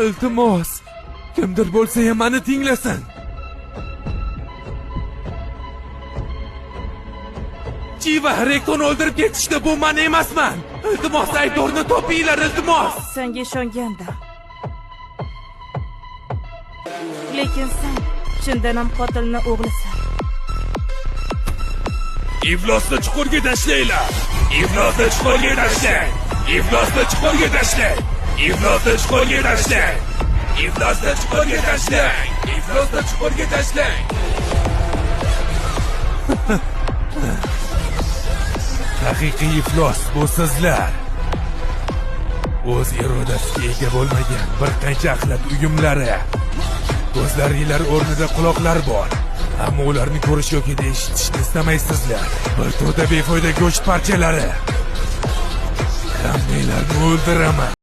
Iltimos, kimdir bo'lsa ham meni tinglasin. Chiva Rektonni o'ldirib ketishdi, bu men emasman. Iltimos, aybdorni topinglar, iltimos. Senga ishongandim. Lekin sen chindan ham qotilni o'g'lisan. Iflosni chuqurga tashlanglar. Iflosni chuqurga tashlang. Iflosni chuqurga tashlang. Iflosni chuqurga tashlang. Iflosni chuqurga tashlang. Iflosni chuqurga tashlang. Haqiqiy iflos bu sizlar. O'z irodasiga ega bo'lmagan bir qancha axlat uyumlari. Ko'zlaringlar o'rnida quloqlar bor. Ammo ularni ko'rish yoki eshitishni istamaysizlar. Bir turda befoyda go'sht parchalari. Hammanglarni o'ldiraman.